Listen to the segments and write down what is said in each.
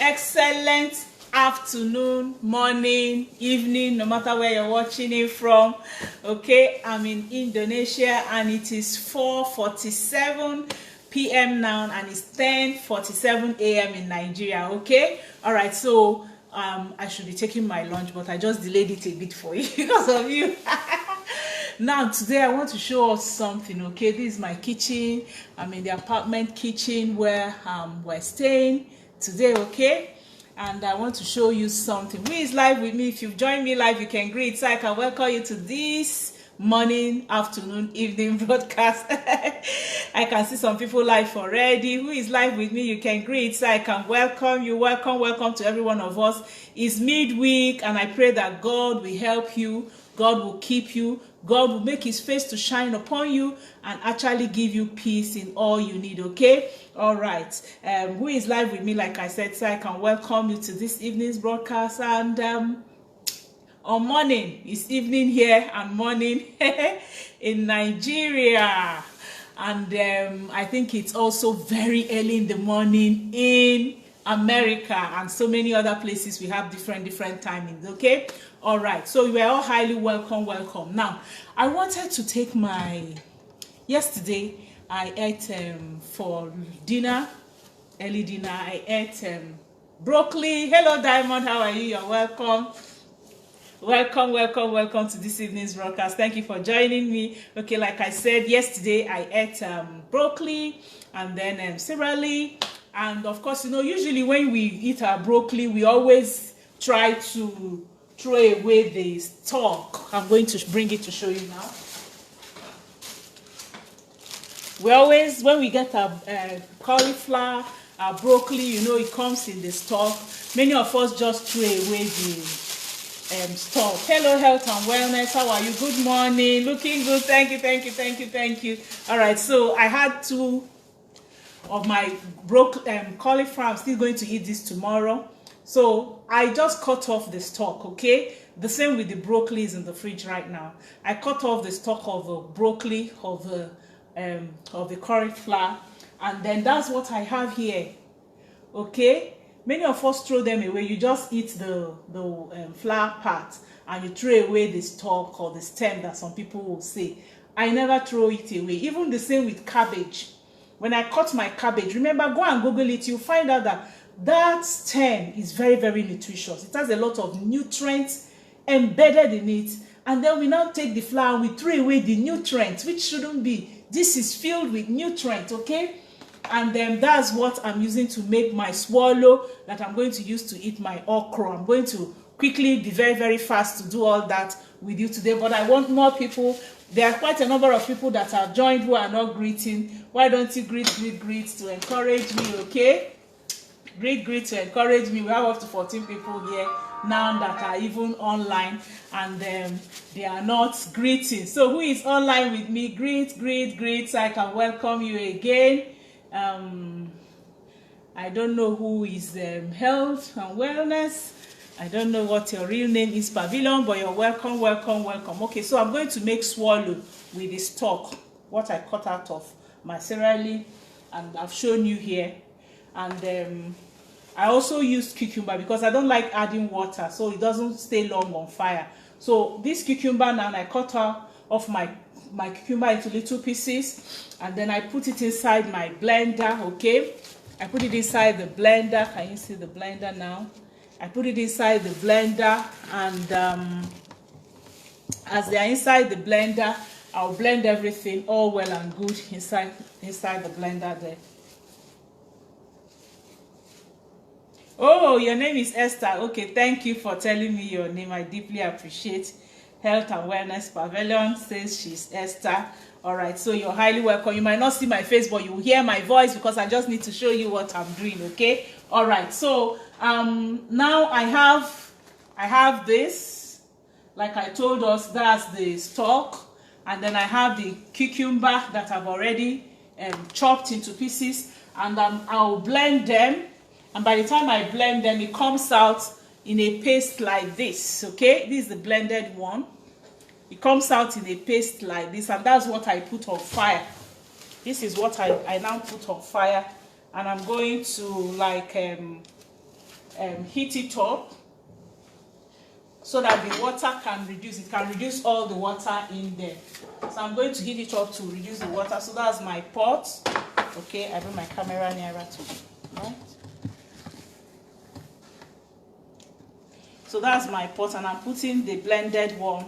excellent afternoon, morning, evening, no matter where you're watching it from. Okay, I'm in Indonesia and it is 4:47 p.m. now and it's 10:47 a.m. in Nigeria. Okay, all right, so I should be taking my lunch, but I just delayed it a bit for you because of you. Now today I want to show us something. Okay, this is my kitchen. I'm in the apartment kitchen where we're staying today. Okay, and I want to show you something. Who is live with me? If you've joined me live, you can greet, so I can welcome you to this morning, afternoon, evening broadcast. I can see some people live already. Who is live with me? You can greet, so I can welcome you. Welcome to every one of us. It's midweek and I pray that God will help you, God will keep you, God will make his face to shine upon you and actually give you peace in all you need. Okay, all right. Who is live with me? Like I said, so I can welcome you to this evening's broadcast. And on morning, it's evening here and morning in Nigeria, and I think it's also very early in the morning in America and so many other places. We have different timings. Okay, all right, so you are all highly welcome. Now I wanted to take my yesterday I ate for dinner, early dinner, I ate broccoli. Hello Diamond, how are you? You're welcome to this evening's broadcast. Thank you for joining me. Okay, like I said, yesterday I ate broccoli and then cereal. And of course, you know, usually when we eat our broccoli, we always try to throw away the stalk. I'm going to bring it to show you now. We always, when we get our cauliflower, our broccoli, you know, it comes in the stalk. Many of us just throw away the stalk. Hello, health and wellness. How are you? Good morning. Looking good. Thank you. All right, so I had two of my cauliflower. I'm still going to eat this tomorrow, so I just cut off the stalk. Okay, the same with the broccoli is in the fridge right now. I cut off the stalk of the broccoli, of the cauliflower, and then that's what I have here. Okay, many of us throw them away. You just eat the flower part and you throw away the stalk or the stem, that some people will say. I never throw it away. Even the same with cabbage. When I cut my cabbage, remember, go and Google it, you'll find out that stem is very nutritious. It has a lot of nutrients embedded in it, and then we now take the flower and we throw away the nutrients, which shouldn't be. This is filled with nutrients. Okay, and then that's what I'm using to make my swallow that I'm going to use to eat my okra. I'm going to quickly be very fast to do all that with you today, but I want more people. There are quite a number of people that are joined who are not greeting. Why don't you greet to encourage me? Okay, greet to encourage me. We have up to 14 people here now that are even online, and they are not greeting. So who is online with me? Greet, so I can welcome you again. I don't know who is health and wellness. I don't know what your real name is, Pavilion, but you're welcome. Okay, so I'm going to make swallow with the stalk, what I cut out of my cereal, and I've shown you here. And I also used cucumber because I don't like adding water, so it doesn't stay long on fire. So this cucumber now, I cut off my cucumber into little pieces, and then I put it inside my blender. Okay, I put it inside the blender. Can you see the blender now? I put it inside the blender, and as they are inside the blender, I'll blend everything all well and good inside the blender there. Oh, your name is Esther. Okay, thank you for telling me your name. I deeply appreciate. Health and Wellness Pavilion says she's Esther. All right, so you're highly welcome. You might not see my face, but you hear my voice because I just need to show you what I'm doing. Okay, all right, so now I have this, like I told us, that's the stalk, and then I have the cucumber that I've already chopped into pieces, and I'll blend them, and by the time I blend them, it comes out in a paste like this. Okay, this is the blended one. It comes out in a paste like this, and that's what I put on fire. This is what I now put on fire, and I'm going to like heat it up so that the water can reduce. It can reduce all the water in there. So I'm going to heat it up to reduce the water. So that's my pot. Okay, I bring my camera nearer to it. Right? So that's my pot, and I'm putting the blended one.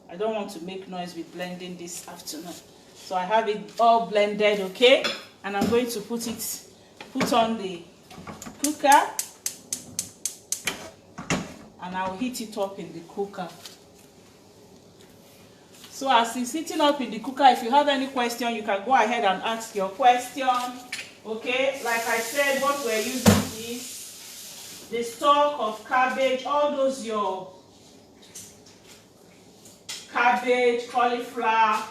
I don't want to make noise with blending this afternoon. So I have it all blended, okay? And I'm going to put on the cooker, and I'll heat it up in the cooker. So as it's heating up in the cooker, if you have any question, you can go ahead and ask your question. Okay, like I said, what we're using is the stalk of cabbage, all those your cabbage, cauliflower,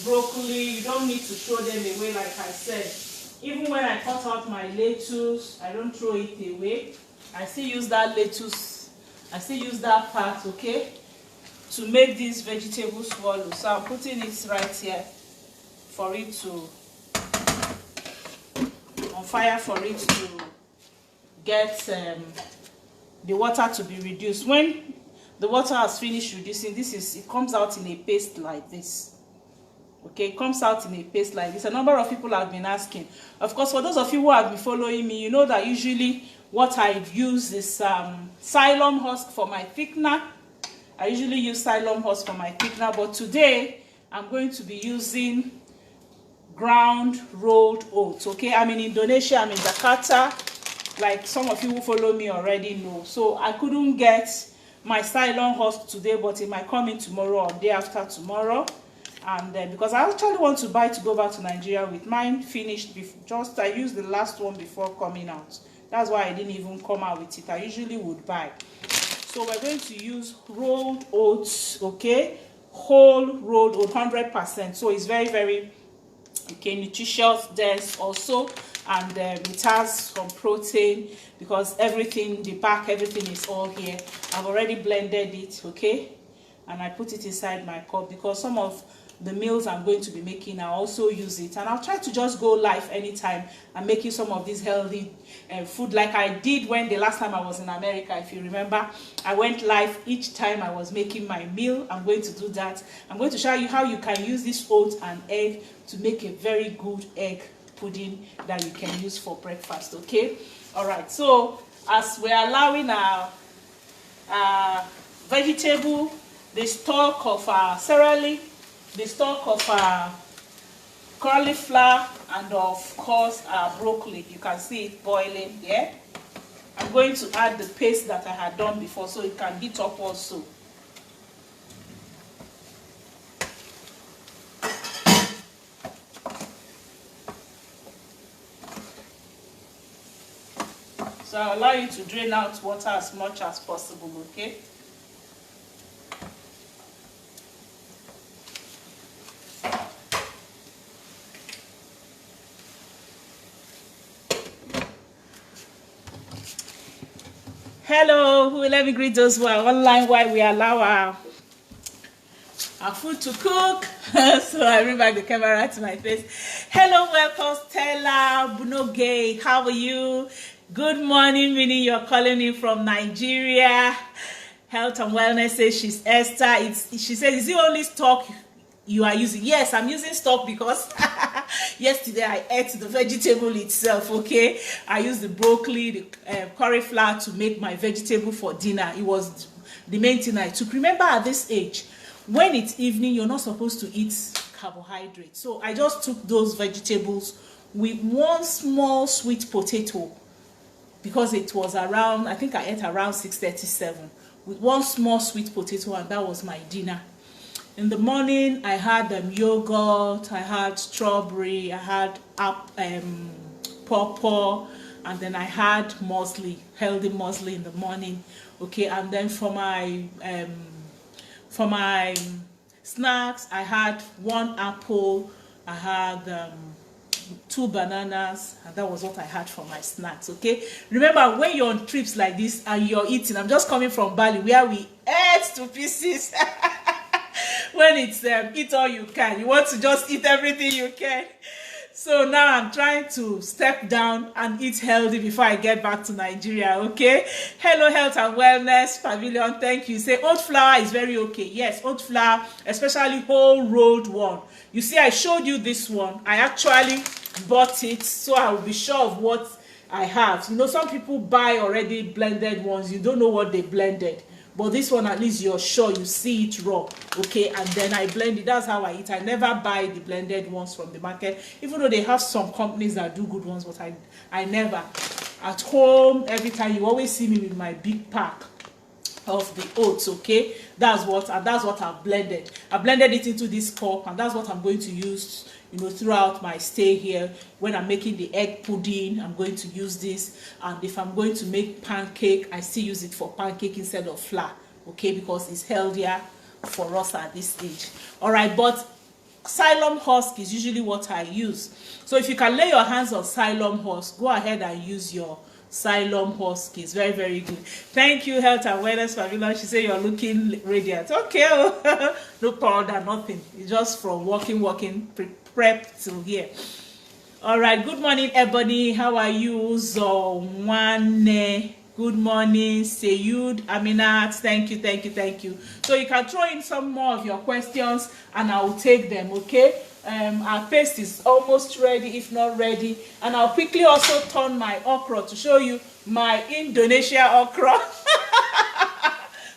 broccoli. You don't need to throw them away, like I said. Even when I cut out my lettuce, I don't throw it away. I still use that lettuce, I still use that part, okay, to make this vegetable swallow. So I'm putting it right here for it to, on fire, for it to get the water to be reduced. When the water has finished reducing, it comes out in a paste like this. Okay, it comes out in a paste like this. A number of people have been asking. Of course, for those of you who have been following me, you know that usually what I use is psyllium husk for my thickener. I usually use psyllium husk for my thickener, but today I'm going to be using ground rolled oats. Okay, I'm in Indonesia, I'm in Jakarta, like some of you who follow me already know. So I couldn't get my psyllium husk today, but it might come in tomorrow or day after tomorrow. And because I actually want to buy to go back to Nigeria with mine finished, I used the last one before coming out. That's why I didn't even come out with it. I usually would buy. So we're going to use rolled oats, okay, whole rolled oat, 100%. So it's very, very, okay, nutritious, dense also, and it has some protein because everything, the back, everything is all here. I've already blended it, okay, and I put it inside my cup because some of the meals I'm going to be making, I also use it, and I'll try to just go live anytime I'm making some of this healthy food, like I did when the last time I was in America. If you remember, I went live each time I was making my meal. I'm going to do that. I'm going to show you how you can use this oat and egg to make a very good egg pudding that you can use for breakfast. Okay, all right. So as we're allowing our vegetable, the stalk of our celery, the stalk of our cauliflower, and of course our broccoli, you can see it boiling here. I'm going to add the paste that I had done before so it can heat up also. So I'll allow you to drain out water as much as possible, okay? Hello, let me greet those who are online while we allow our food to cook. So I bring back the camera to my face. Hello, welcome Stella Bunoge. How are you? Good morning, meaning you're calling in from Nigeria. Health and Wellness says she's Esther. She says, is it only stock you are using? Yes, I'm using stock because yesterday I ate the vegetable itself, okay? I used the broccoli, the cauliflower to make my vegetable for dinner. It was the main thing I took. Remember, at this age, when it's evening, you're not supposed to eat carbohydrates. So I just took those vegetables with one small sweet potato because it was around, I think I ate around 6:37 with one small sweet potato, and that was my dinner. In the morning, I had yogurt, I had strawberry, I had pawpaw, and then I had muesli, healthy muesli in the morning. Okay, and then for my snacks, I had one apple, I had 2 bananas, and that was what I had for my snacks. Okay, remember when you're on trips like this and you're eating, I'm just coming from Bali where we ate to pieces. When it's eat all you can, you want to just eat everything you can. So now I'm trying to step down and eat healthy before I get back to Nigeria, okay? Hello, Health and Wellness Pavilion, thank you. Say oat flour is very okay. Yes, oat flour, especially whole rolled one. You see, I showed you this one. I actually bought it, so I will be sure of what I have. You know, some people buy already blended ones. You don't know what they blended. But this one, at least you're sure you see it raw, okay? And then I blend it. That's how I eat. I never buy the blended ones from the market, even though they have some companies that do good ones, but I never. At home, every time you always see me with my big pack of the oats, okay? That's what I've blended. I blended it into this cup, and that's what I'm going to use, you know, throughout my stay here. When I'm making the egg pudding, I'm going to use this. And if I'm going to make pancake, I still use it for pancake instead of flour, okay? Because it's healthier for us at this stage. All right, but Xylem husk is usually what I use. So if you can lay your hands on Xylem husk, go ahead and use your Xylem husk. Is very, very good. Thank you, Health and Wellness Pavilion. She said you're looking radiant. Okay. No powder, nothing. It's just from walking prep to here. All right, good morning, Ebony. How are you? Zowane. Good morning, Seyud, Aminat. Thank you. So you can throw in some more of your questions and I will take them, okay? Our paste is almost ready, if not ready. And I'll quickly also turn my okra to show you my Indonesia okra.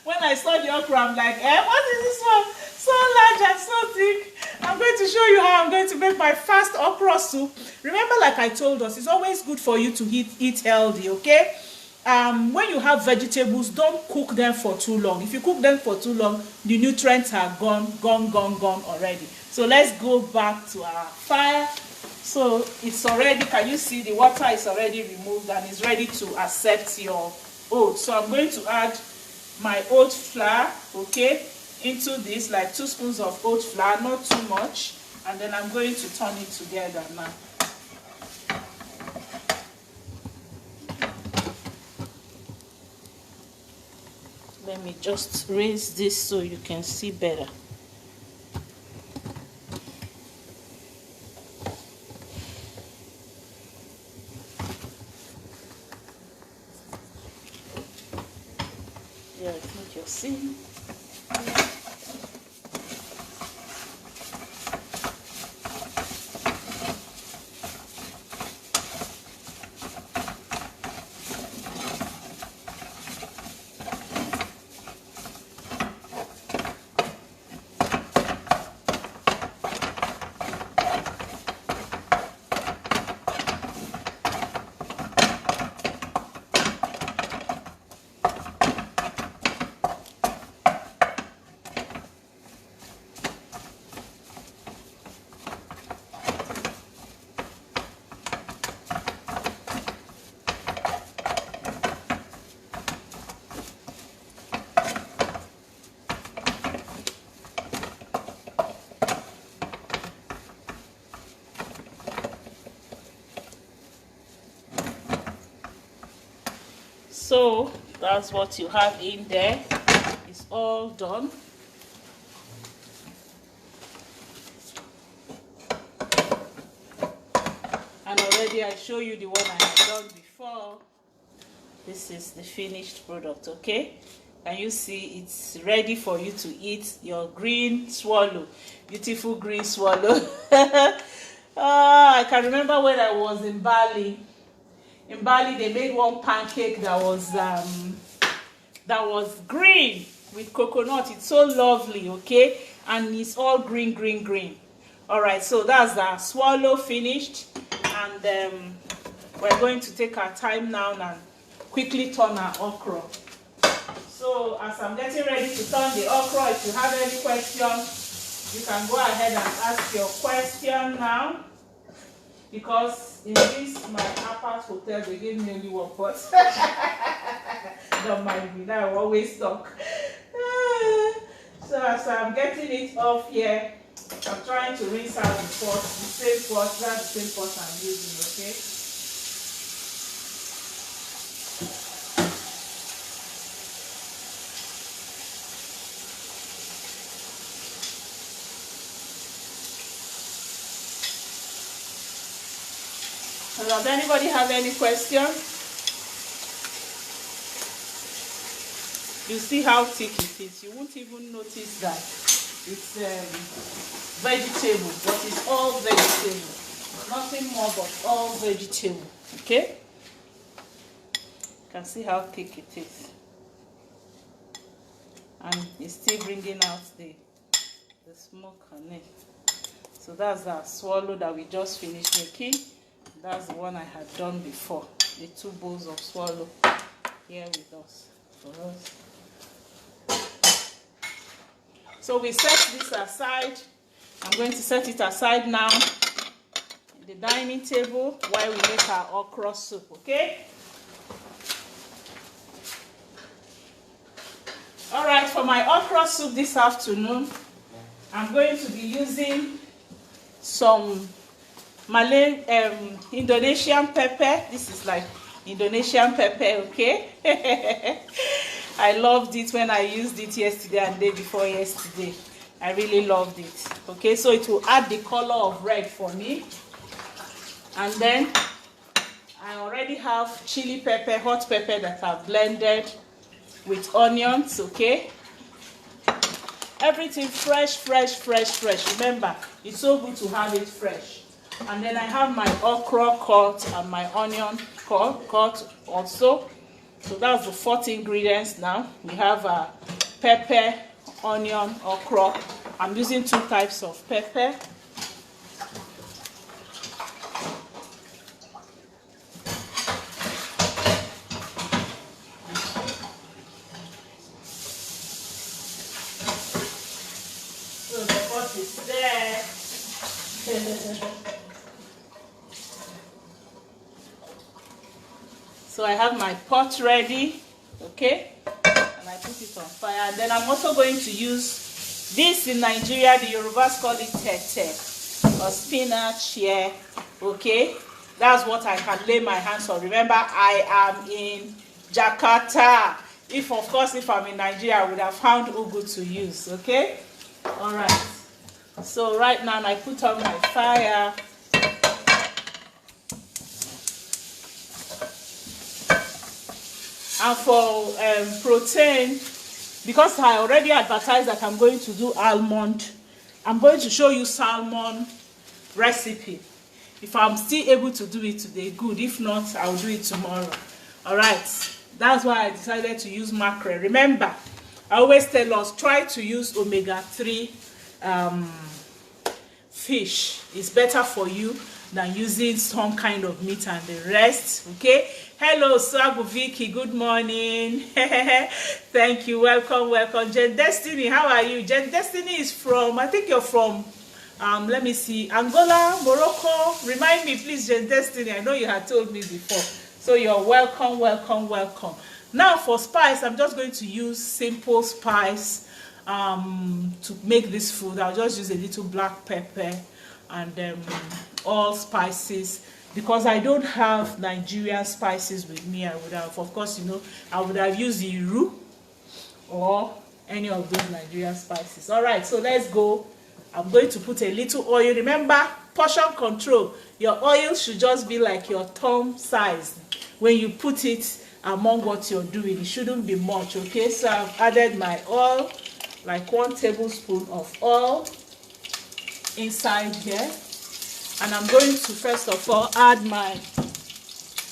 When I saw the okra, I'm like, what is this one? So large and so thick. I'm going to show you how I'm going to make my fast okra soup. Remember, like I told us, it's always good for you to eat healthy, okay? When you have vegetables, don't cook them for too long. If you cook them for too long, the nutrients are gone already. So let's go back to our fire. So it's already, can you see the water is already removed and it's ready to accept your oats. So I'm going to add my oat flour, okay, into this, like 2 spoons of oat flour, not too much. And then I'm going to turn it together now. Let me just raise this so you can see better. Yeah, it's not your sin. So that's what you have in there. It's all done. And already I show you the one I have done before. This is the finished product, okay? And you see it's ready for you to eat your green swallow. Beautiful green swallow. I can remember when I was in Bali. In Bali, they made one pancake that was green with coconut. It's so lovely, okay? And it's all green. All right, so that's the swallow finished. And we're going to take our time now and quickly turn our okra. So as I'm getting ready to turn the okra, if you have any questions, you can go ahead and ask your question now. Because in this, my apart hotel, they gave me only one pot. Don't mind me, now I always talk. So as I'm getting it off here, I'm trying to rinse out the pot, the same pot, that's the same pot I'm using, okay? So does anybody have any question? You see how thick it is. You won't even notice that it's vegetable, but it's all vegetable. Nothing more but all vegetable. Okay? You can see how thick it is. And it's still bringing out the smoke on it. So that's our swallow that we just finished making. That's the one I had done before. The 2 bowls of swallow here with us. For us. So we set this aside. I'm going to set it aside now in the dining table while we make our okra soup, okay? All right, for my okra soup this afternoon, I'm going to be using some Malay Indonesian pepper. This is like Indonesian pepper, okay? I loved it when I used it yesterday and day before yesterday. I really loved it. Okay, so it will add the color of red for me. And then I already have chili pepper, hot pepper that I've blended with onions, okay? Everything fresh, fresh, fresh, fresh. Remember, it's so good to have it fresh. And then I have my okra cut and my onion cut also. So that's the 4th ingredients now. We have pepper, onion, okra. I'm using 2 types of pepper. So the pot is there. So I have my pot ready, okay, and I put it on fire. And then I'm also going to use this in Nigeria. The Yorubas call it tete or spinach here, okay. That's what I can lay my hands on. Remember, I am in Jakarta. If I'm in Nigeria, I would have found ugu to use, okay. All right. So right now I put on my fire. And for protein, because I already advertised that I'm going to do almond, I'm going to show you salmon recipe. If I'm still able to do it today, good. If not, I'll do it tomorrow. All right. That's why I decided to use mackerel. Remember, I always tell us, try to use omega-3 fish. It's better for you than using some kind of meat and the rest, okay? Hello, Sagu Vicky, good morning. Thank you, welcome, welcome. Jen Destiny, how are you? Jen Destiny is from, I think you're from, let me see, Angola, Morocco. Remind me, please, Jen Destiny. I know you had told me before. So you're welcome, welcome, welcome. Now for spice, I'm just going to use simple spice to make this food. I'll just use a little black pepper and all spices, because I don't have Nigerian spices with me. I would have, of course, you know, I would have used the Iru or any of those Nigerian spices. All right, so let's go. I'm going to put a little oil. Remember, portion control. Your oil should just be like your thumb size when you put it among what you're doing. It shouldn't be much, okay? So I've added my oil, like 1 tablespoon of oil inside here. And I'm going to first of all add my,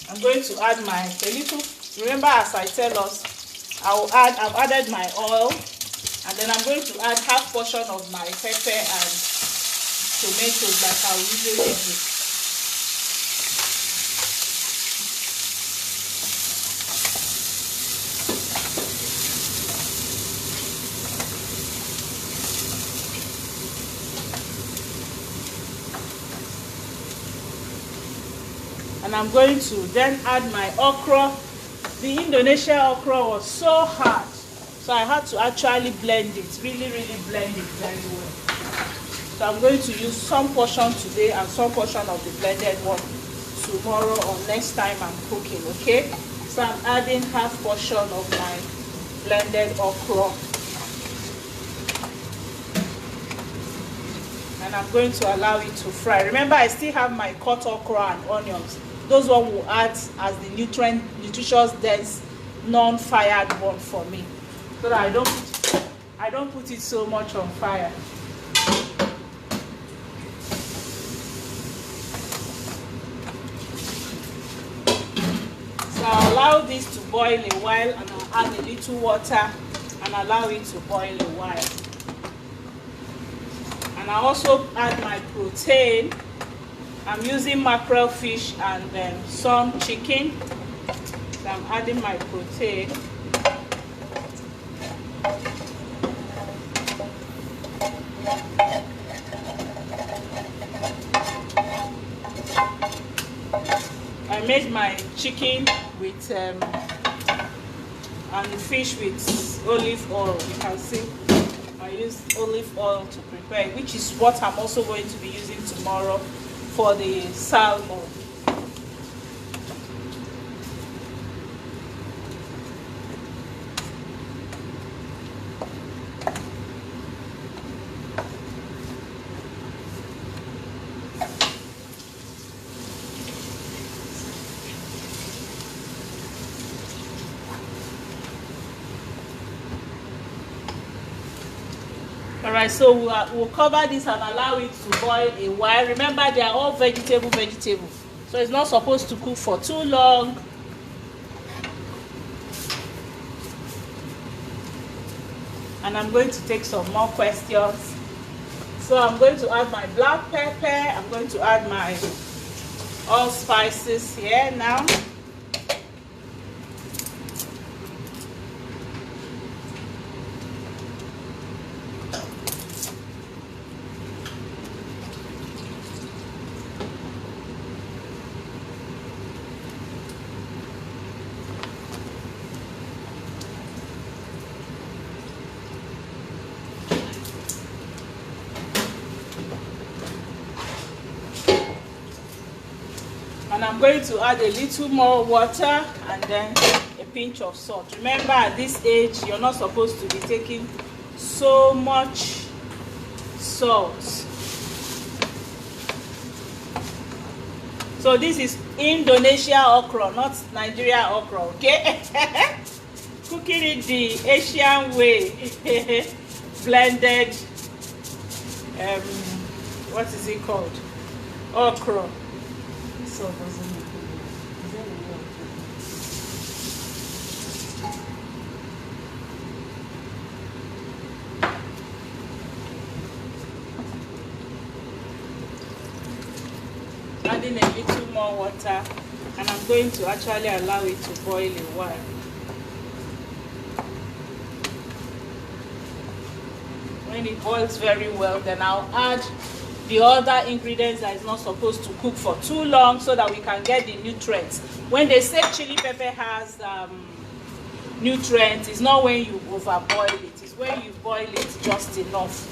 a little, remember, as I tell us, I've added my oil, and then I'm going to add half portion of my pepper and tomatoes like I usually do. And I'm going to then add my okra. The Indonesian okra was so hard, so I had to actually blend it, really blend it very well. So I'm going to use some portion today and some portion of the blended one tomorrow or next time I'm cooking, okay? So I'm adding half portion of my blended okra. And I'm going to allow it to fry. Remember, I still have my cut okra and onions. those one will add as the nutritious dense non-fired one for me, so that I don't put it so much on fire. So I'll allow this to boil a while, and I'll add a little water and allow it to boil a while. And I also add my protein. I'm using mackerel fish and some chicken. So I'm adding my protein. I made my chicken with and the fish with olive oil. You can see I used olive oil to prepare, which is what I'm also going to be using tomorrow for the salmon. Alright, so we'll cover this and allow it to boil a while. Remember, they are all vegetable, so it's not supposed to cook for too long. And I'm going to take some more questions. So I'm going to add my black pepper. I'm going to add my allspices here now. And I'm going to add a little more water and then a pinch of salt. Remember, at this age, you're not supposed to be taking so much salt. So this is Indonesia okra, not Nigeria okra, okay? Cooking it the Asian way. Blended, what is it called? Okra. Adding a little more water, and I'm going to actually allow it to boil a while. When it boils very well, then I'll add the other ingredients that is not supposed to cook for too long, so that we can get the nutrients. When they say chili pepper has nutrients, it's not when you overboil it, it's when you boil it just enough.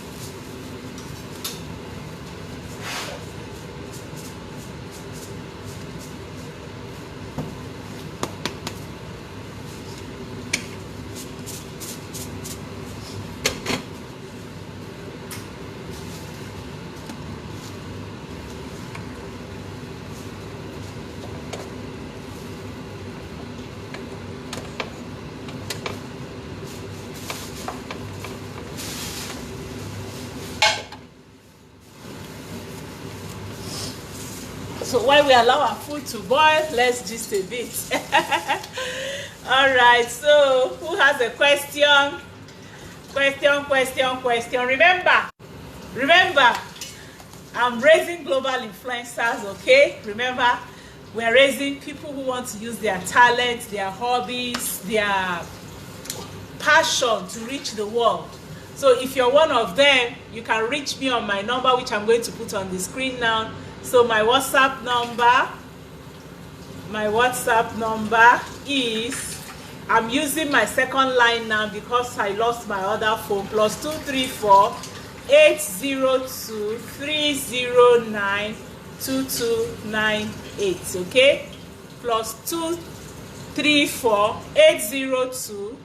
So while we allow our food to boil, let's gist a bit. All right, so who has a question? Question. Remember, I'm raising global influencers, okay? Remember, we're raising people who want to use their talents, their hobbies, their passion to reach the world. So if you're one of them, you can reach me on my number, which I'm going to put on the screen now. So my WhatsApp number is, I'm using my second line now because I lost my other phone, +234 802 309 2298, okay? +234 802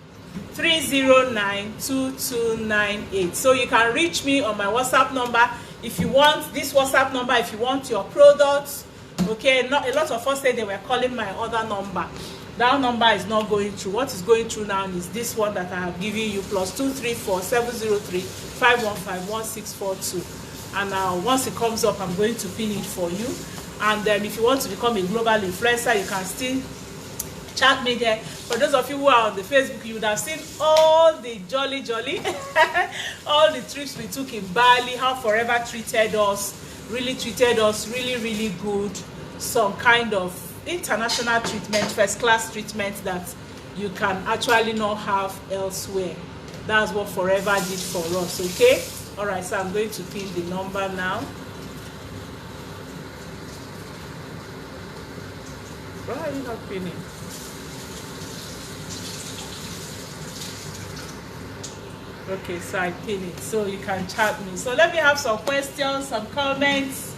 309 2298. So you can reach me on my WhatsApp number. If you want this WhatsApp number, if you want your products Okay, not a lot of us said they were calling my other number. That number is not going through. What is going through now is this one that I have given you, +234 703 515 1642. And now once it comes up, I'm going to pin it for you. And if you want to become a global influencer, you can still chat me there. For those of you who are on the Facebook, you would have seen all the jolly all the trips we took in Bali, how Forever treated us really good. Some kind of international treatment, first class treatment that you can actually not have elsewhere. That's what Forever did for us. Okay, all right, so I'm going to pin the number now. Why are you not pinning? Okay, so I pin it so you can chat me. So let me have some questions, some comments.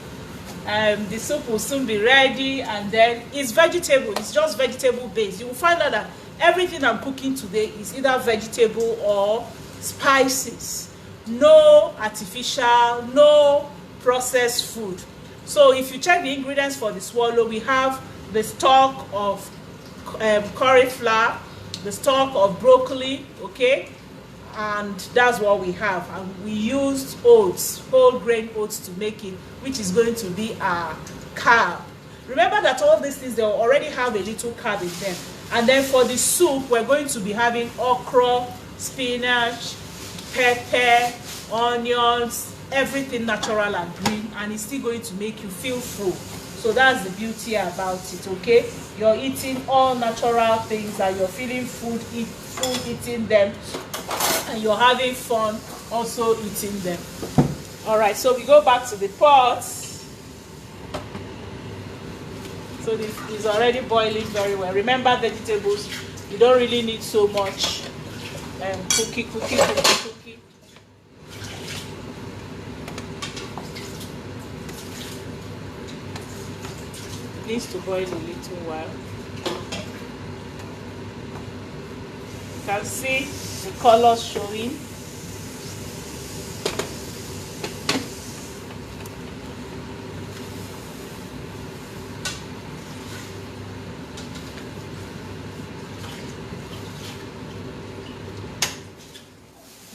The soup will soon be ready, and then it's vegetable. It's just vegetable based. You will find out that everything I'm cooking today is either vegetable or spices. No artificial, no processed food. So if you check the ingredients for the swallow, we have the stalk of cauliflower, the stalk of broccoli, okay, and that's what we have. And we used oats, whole grain oats, to make it, which is going to be our carb. Remember that all these things, they already have a little carb in them. And then for the soup, we're going to be having okra, spinach, pepper, onions, everything natural and green, and it's still going to make you feel full. So that's the beauty about it, okay? You're eating all natural things and you're feeling full eating them, and you're having fun also eating them. All right, so we go back to the pot. So this is already boiling very well. Remember, vegetables, you don't really need so much cookie. It needs to boil a little while. You can see the colors showing.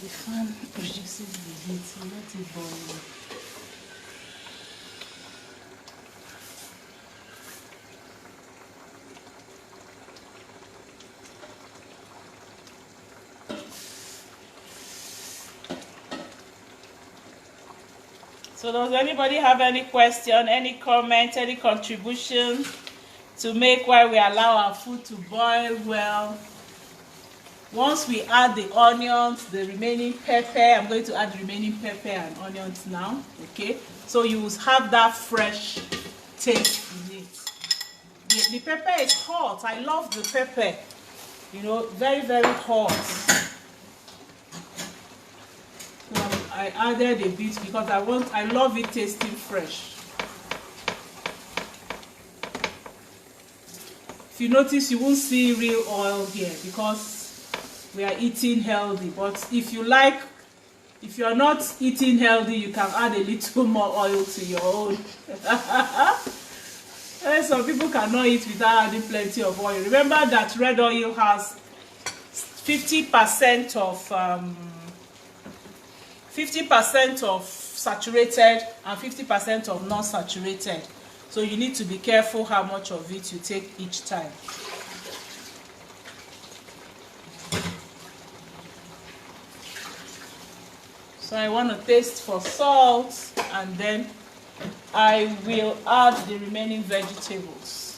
The fan reduces the heat, so let it boil. So does anybody have any question, any comment, any contribution to make while we allow our food to boil well? Once we add the onions, the remaining pepper, I'm going to add the remaining pepper and onions now, okay? So you will have that fresh taste in it. The pepper is hot. I love the pepper, you know, very, very hot. So I added a bit because I love it tasting fresh. If you notice, you won't see real oil here because we are eating healthy. But if you are not eating healthy, you can add a little more oil to your own. Some people cannot eat without adding plenty of oil. Remember that red oil has 50% of saturated and 50% of non-saturated. So you need to be careful how much of it you take each time. So I want to taste for salt, and then I will add the remaining vegetables.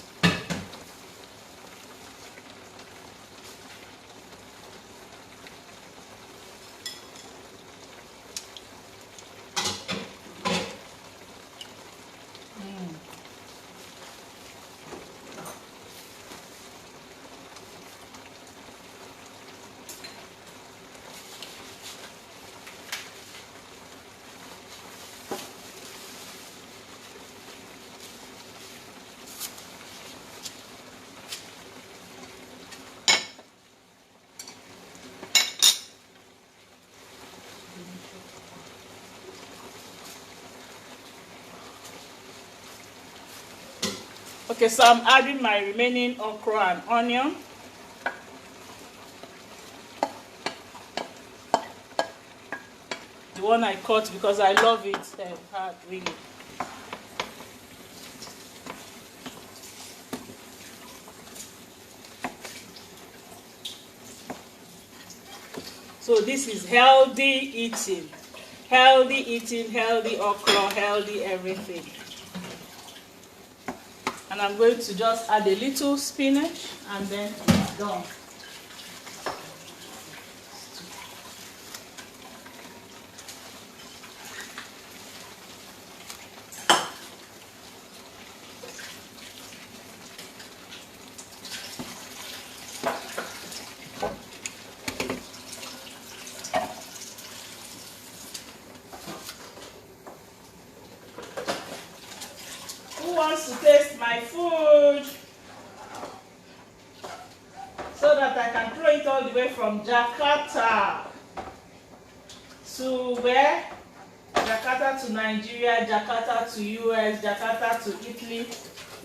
Okay, so I'm adding my remaining okra and onion. The one I cut because I love it hard, really. So this is healthy eating. Healthy eating, healthy okra, healthy everything. And I'm going to just add a little spinach and then it's done. Who wants to taste my food? So that I can throw it all the way from Jakarta to where? Jakarta to Nigeria, Jakarta to US, Jakarta to Italy.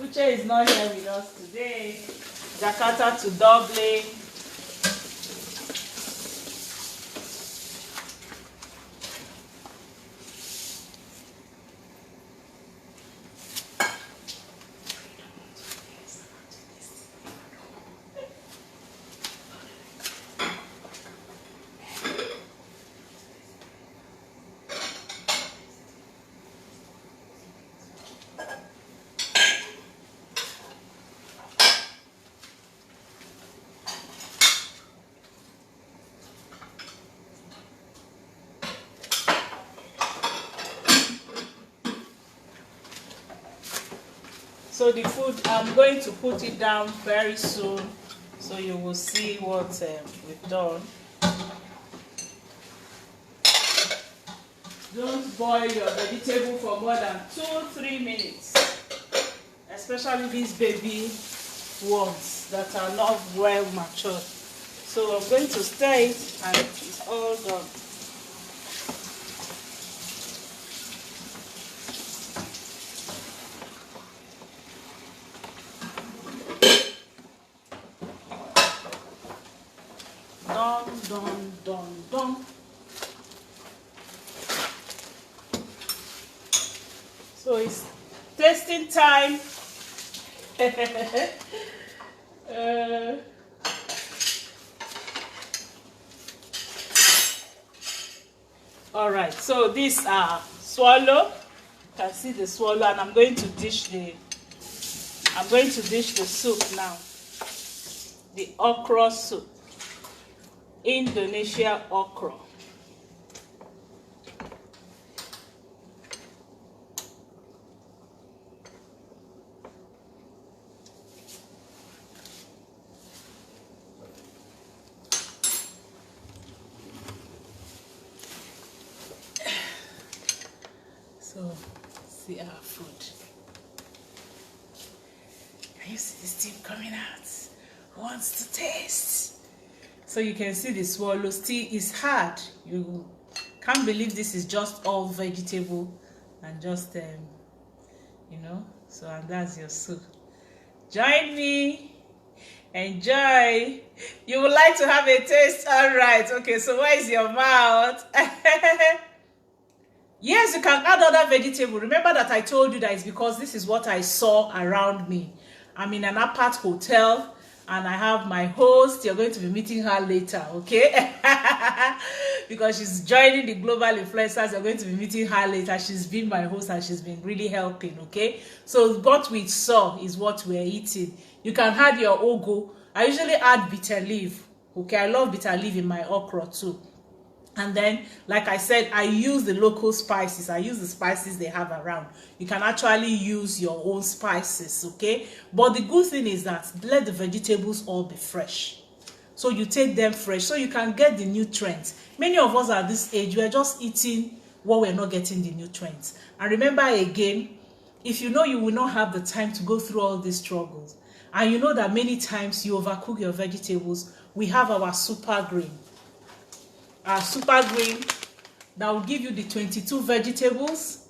Uche is not here with us today. Jakarta to Dublin. So the food, I'm going to put it down very soon, so you will see what we've done. Don't boil your vegetable for more than 2-3 minutes, especially these baby ones that are not well matured. So I'm going to stir it and it's all done. Done. So it's tasting time. All right, so these are swallow. You can see the swallow, and I'm going to dish the soup now. The okra soup. Indonesia okra. So, see our food. Can you see the steam coming out? Who wants to taste? So you can see the swallow still is hard. You can't believe this is just all vegetable and just you know. So, and that's your soup. Join me, enjoy. You would like to have a taste? All right. Okay, so where is your mouth? Yes, you can add other vegetable. Remember that I told you that it's because this is what I saw around me. I'm in an apart hotel and I have my host. You're going to be meeting her later, okay? Because she's joining the global influencers. You're going to be meeting her later. She's been my host and she's been really helping, okay? So what we saw is what we're eating. You can add your ugu. I usually add bitter leaf, okay? I love bitter leaf in my okra too. And then, like I said, I use the local spices. I use the spices they have around. You can actually use your own spices, okay? But the good thing is that let the vegetables all be fresh. So you take them fresh so you can get the nutrients. Many of us at this age, we're just eating what we're not getting the nutrients. And remember again, if you know you will not have the time to go through all these struggles, and you know that many times you overcook your vegetables, we have our super green. Our super green that will give you the 22 vegetables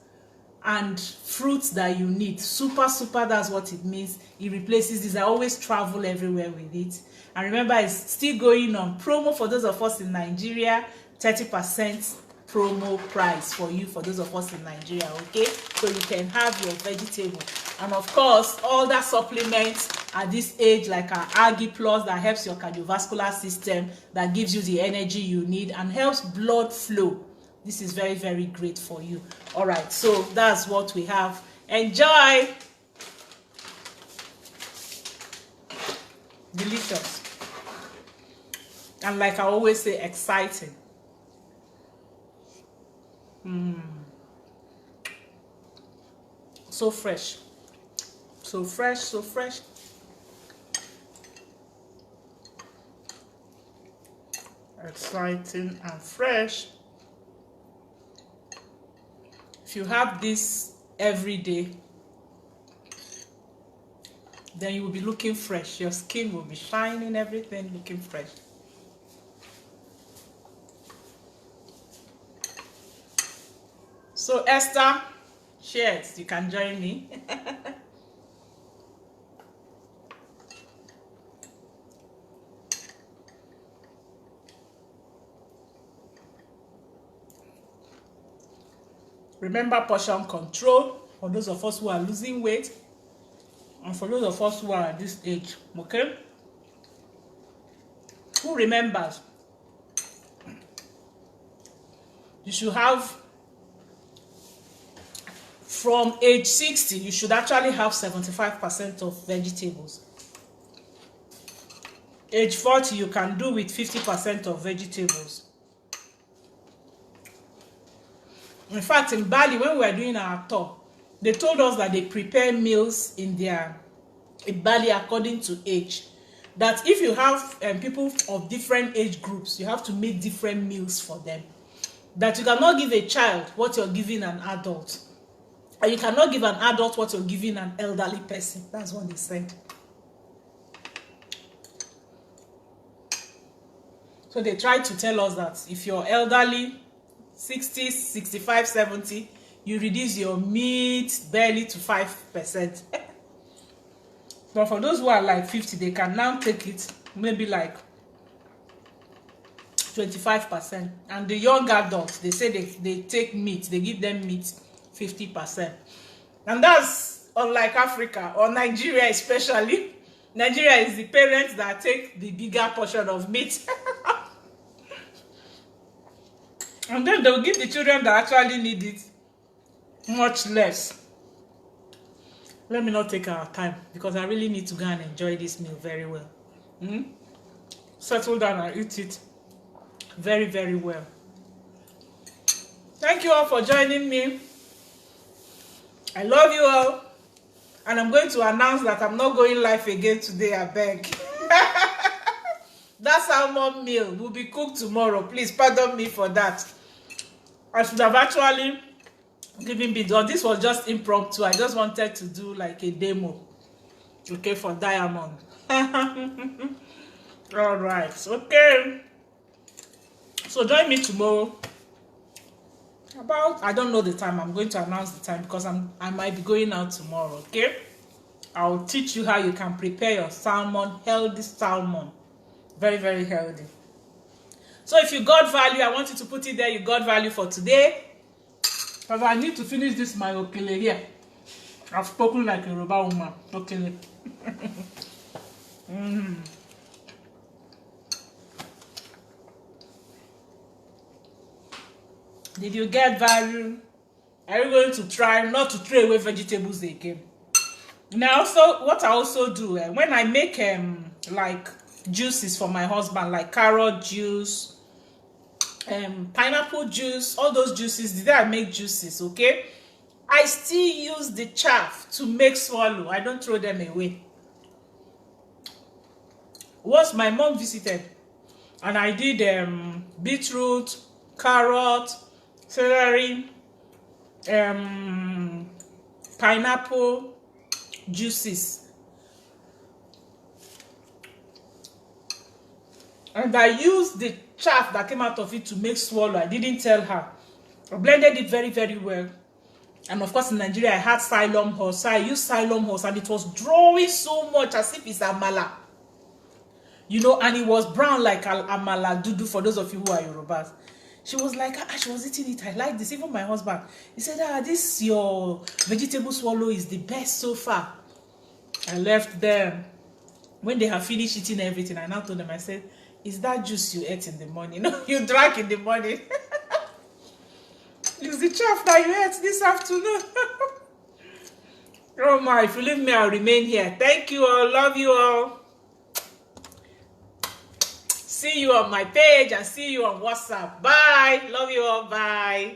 and fruits that you need. Super, that's what it means. It replaces this. I always travel everywhere with it. And remember, it's still going on promo for those of us in Nigeria. 30% promo price for you, for those of us in Nigeria. Okay, so you can have your vegetable, and of course all that supplements at this age, like our Aggi Plus, that helps your cardiovascular system, that gives you the energy you need and helps blood flow. This is very, very great for you. All right, so that's what we have. Enjoy. Delicious. And like I always say, exciting. So fresh. So fresh, so fresh. Exciting and fresh. If you have this every day, then you will be looking fresh. Your skin will be shining, everything looking fresh. So Esther, cheers, you can join me. Remember portion control for those of us who are losing weight and for those of us who are at this age, okay? Who remembers? You should have, from age 60, you should actually have 75% of vegetables. Age 40, you can do with 50% of vegetables. In fact, in Bali, when we were doing our tour, they told us that they prepare meals in Bali according to age. That if you have people of different age groups, you have to make different meals for them. That you cannot give a child what you're giving an adult. And you cannot give an adult what you're giving an elderly person. That's what they said. So they tried to tell us that if you're elderly, 60, 65, 70, you reduce your meat barely to 5%. But for those who are like 50, they can now take it maybe like 25%. And the young adults, they say they take meat, they give them meat 50%. And that's unlike Africa or Nigeria especially. Nigeria is the parents that take the bigger portion of meat. And then they'll give the children that actually need it much less. Let me not take our time because I really need to go and enjoy this meal very well. Settle down and eat it very, very well. Thank you all for joining me. I love you all. And I'm going to announce that I'm not going live again today, I beg. That salmon meal will be cooked tomorrow. Please pardon me for that. I should have actually given video. This was just impromptu. I just wanted to do like a demo. Okay, for Diamond. All right. Okay. So join me tomorrow. About, I don't know the time. I'm going to announce the time because I might be going out tomorrow. Okay. I'll teach you how you can prepare your salmon, healthy salmon. Very, very healthy. So if you got value, I want you to put it there. You got value for today. Because I need to finish this my okele here. I've spoken like a Yoruba woman. Okele. Did you get value? Are you going to try not to throw away vegetables again? Now, also, what I also do, when I make like juices for my husband, like carrot juice, pineapple juice, all those juices, the day I make juices, okay, I still use the chaff to make swallow. I don't throw them away. Once my mom visited and I did beetroot, carrot, celery, pineapple juices, and I used the chaff that came out of it to make swallow. I didn't tell her. I blended it very, very well. And of course, in Nigeria, I had Cylon horse. So I used Cylon horse, and it was drawing so much as if it's amala. You know, and it was brown like amala dudu for those of you who are Yorubas. She was like, she was eating it. I like this. Even my husband, he said, this your vegetable swallow is the best so far. I left them. When they have finished eating everything, I now told them, I said, is that juice you ate in the morning? No, you drank in the morning. It's the chaff that you ate this afternoon. Oh my, if you leave me, I'll remain here. Thank you all. Love you all. See you on my page and see you on WhatsApp. Bye. Love you all. Bye.